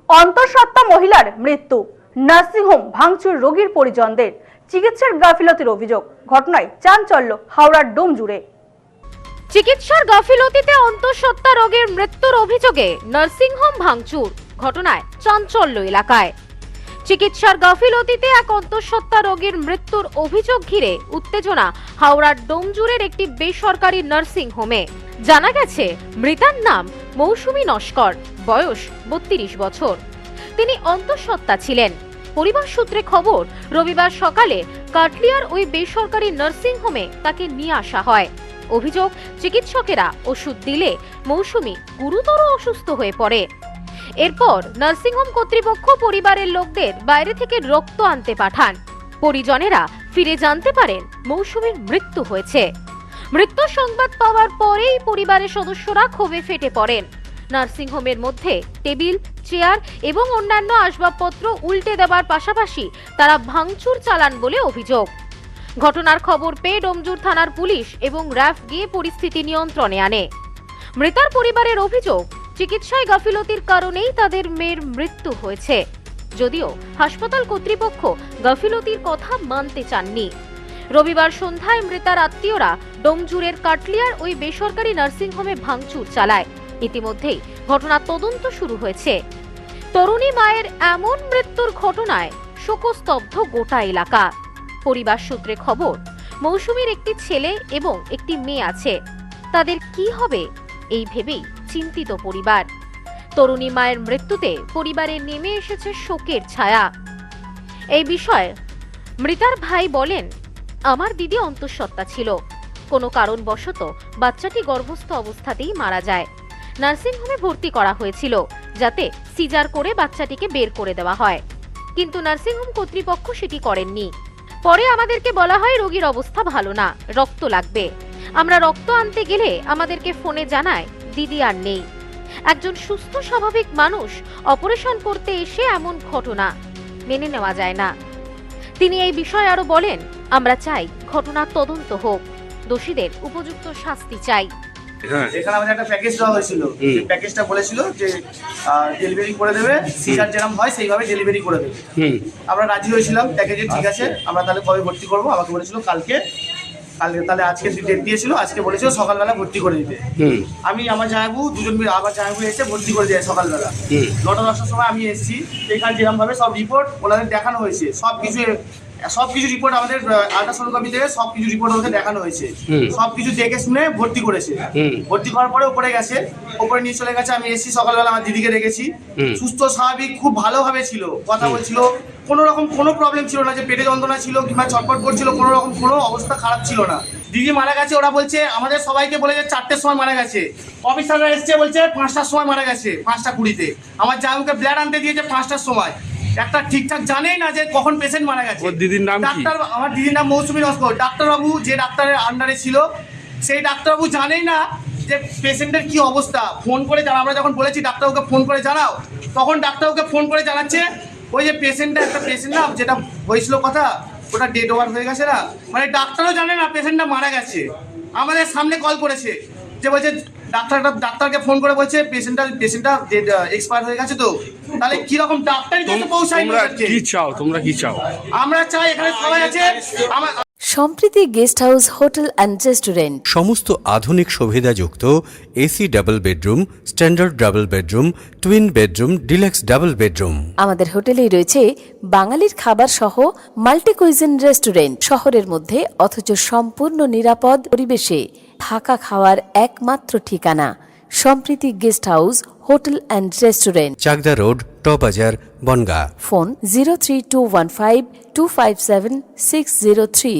অন্তঃসত্ত্বা মহিলার মৃত্যু, নার্সিংহোম ভাঙচুর, রোগীর পরিজনদের চিকিৎসার গাফিলতির অভিযোগ। ঘটনায় চাঞ্চল্য হাওড়ার ডোমজুড়ে। চিকিৎসার গাফিলতিতে অন্তঃসত্ত্বা রোগীর মৃত্যুর অভিযোগে নার্সিংহোম ভাঙচুর, ঘটনায় চাঞ্চল্য এলাকায়। চিকিৎসার গাফিলতিতে এক অন্তঃসত্ত্বা রোগীর মৃত্যুর অভিযোগ ঘিরে উত্তেজনা হাওড়ার ডোমজুড়ের একটি বেসরকারি নার্সিং হোমে। জানা গেছে, মৃতার নাম মৌসুমী নস্কর, বয়স 32 বছর। তিনি অন্তঃসত্ত্বা ছিলেন। পরিবার সূত্রে খবর, রবিবার সকালে কাটলিয়ার ওই বেসরকারি নার্সিং হোমে তাকে নিয়ে আসা হয়। অভিযোগ, চিকিৎসকেরা ওষুধ দিলে মৌসুমী গুরুতর অসুস্থ হয়ে পড়ে। এরপর নার্সিংহোম কর্তৃপক্ষ পরিবারের লোকদের বাইরে থেকে রক্ত আনতে পাঠান। পরিজনেরা ফিরে জানতে পারেন মৌসুমীর মৃত্যু হয়েছে। মৃত্যুর সংবাদ পাওয়ার পরেই পরিবারের সদস্যরা ক্ষোভে ফেটে পড়েন। নার্সিংহোমের মধ্যে টেবিল, চেয়ার এবং অন্যান্য আসবাবপত্র উল্টে দেওয়ার পাশাপাশি তারা ভাঙচুর চালান বলে অভিযোগ। ঘটনার খবর পেয়ে ডোমজুর থানার পুলিশ এবং র্যাফ গিয়ে পরিস্থিতি নিয়ন্ত্রণে আনে। মৃতার পরিবারের অভিযোগ, চিকিৎসায় গাফিলতির কারণেই তাদের মেয়ের মৃত্যু হয়েছে। যদিও হাসপাতাল কর্তৃপক্ষ গাফিলতির কথা মানতে চাননি। রবিবার সন্ধ্যায় মৃতার আত্মীয়রা ডোমজুরের কাটলিয়ার ওই বেসরকারি নার্সিংহোমে ভাঙচুর চালায়। ইতিমধ্যেই ঘটনার তদন্ত শুরু হয়েছে। তরুণী মায়ের এমন মৃত্যুর ঘটনায় শোকস্তব্ধ গোটা এলাকা। পরিবার সূত্রে খবর, মৌসুমীর একটি ছেলে এবং একটি মেয়ে আছে। তাদের কি হবে এই ভেবেই চিন্তিত পরিবার। তরুণী মায়ের মৃত্যুতে পরিবারে নেমে এসেছে শোকের ছায়া। এই বিষয়ে মৃতার ভাই বলেন, আমার দিদি অন্তঃসত্ত্বা ছিল। কোনো কারণবশত বাচ্চাটি গর্ভস্থ অবস্থাতেই মারা যায়। নার্সিংহোমে ভর্তি করা হয়েছিল যাতে সিজার করে বাচ্চাটিকে বের করে দেওয়া হয়, কিন্তু নার্সিংহোম কর্তৃপক্ষ সেটি করেননি। পরে আমাদেরকে বলা হয় রোগীর অবস্থা ভালো না, রক্ত লাগবে। আমরা রক্ত আনতে গেলে আমাদেরকে ফোনে জানায় দিদি আর নেই। একজন সুস্থ স্বাভাবিক মানুষ অপারেশন করতে এসে এমন ঘটনা মেনে নেওয়া যায় না। তিনি এই বিষয়ে আরো বলেন, আমরা চাই ঘটনার তদন্ত হোক, দোষীদের উপযুক্ত শাস্তি চাই। এখানে আমাদের একটা প্যাকেজ দেওয়া হয়েছিল। সেই প্যাকেজটা বলেছিল যে ডেলিভারি করে দেবে, সিজার যেরকম হয় সেইভাবে ডেলিভারি করে দেবে। আমরা রাজি হয়েছিলাম প্যাকেজে, ঠিক আছে আমরা তাহলে কবে ভর্তি করবো। আমাকে বলেছিল কালকে তাহলে আজকে ডেট দিয়েছিল, আজকে বলেছিল সকালবেলা ভর্তি করে দিতে। আমি আমার জামাইবু দুজন মিলে আবার জামাইবু এসে ভর্তি করে দেয় সকালবেলা 9টা-10টার সময় আমি এসেছি। এখানে যেরকমভাবে সব রিপোর্ট ওনাদের দেখানো হয়েছে, সবকিছু রিপোর্ট আমাদের আল্ট্রাসোনোগ্রাফি থেকে সবকিছু রিপোর্ট ওদের দেখানো হয়েছে। সবকিছু দেখে শুনে ভর্তি করেছে। ভর্তি করার পরে উপরে গেছে, উপরে নিয়ে চলে গেছে। আমি এসেছি সকালবেলা, আমার দিদিকে রেখেছি। সুস্থ স্বাভাবিক খুব ভালোভাবে ছিল, কথা বলছিল, কোনো রকম কোনো প্রবলেম ছিল না যে পেটে যন্ত্রণা ছিল কিংবা ছটফট করছিল, কোনো রকম কোনো অবস্থা খারাপ ছিল না। দিদি মারা গেছে, ওরা বলছে আমাদের সবাইকে বলে যে 4টের সময় মারা গেছে। অফিসাররা এসছে বলছে 5টার সময় মারা গেছে, 5টা 20-তে। আমার জামাইকে ব্লাড আনতে দিয়েছে 5টার সময়। একটা ঠিকঠাক জানেই না যে কখন পেশেন্ট মারা গেছে। দিদির নাম কি? আমার দিদির নাম মৌসুমী নস্কর। ডাক্তারবাবু যে ডাক্তারের আন্ডারে ছিল সেই ডাক্তারবাবু জানেই না যে পেশেন্টের কি অবস্থা। ফোন করে আমরা যখন বলেছি ডাক্তারবাবুকে ফোন করে জানাও, তখন ডাক্তারবাবুকে ফোন করে জানাচ্ছে ওই যে পেশেন্টটা, একটা পেশেন্ট না যেটা হয়েছিল কথা, ওটা ডেড ওভার হয়ে গেছে না, মানে ডাক্তারও জানে না পেশেন্টটা মারা গেছে। আমাদের সামনে কল করেছে যে বলছে ডাক্তারকে ফোন করে বলছে পেশেন্টটা ডেড এক্সপায়ার হয়ে গেছে। তো তাহলে কিরকম ডাক্তারই কাছে পৌঁছায়? তোমরা কি চাও? আমরা চাই এখানে সবাই আছে। Sampriti guest house, hotel and restaurant. সমস্ত আধুনিক সুবিধাযুক্ত AC double bedroom, standard double bedroom, twin bedroom, deluxe double bedroom. আমাদের হোটেলেই রয়েছে বাঙালির খাবার সহ মাল্টি কুইজিন রেস্টুরেন্ট। শহরের মধ্যে অথচ সম্পূর্ণ নিরাপদ পরিবেশে থাকা খাওয়ার একমাত্র ঠিকানা Sampriti guest house, hotel and restaurant, Chakdah road, টবাজার, বনগাঁ। ফোন 03215257603।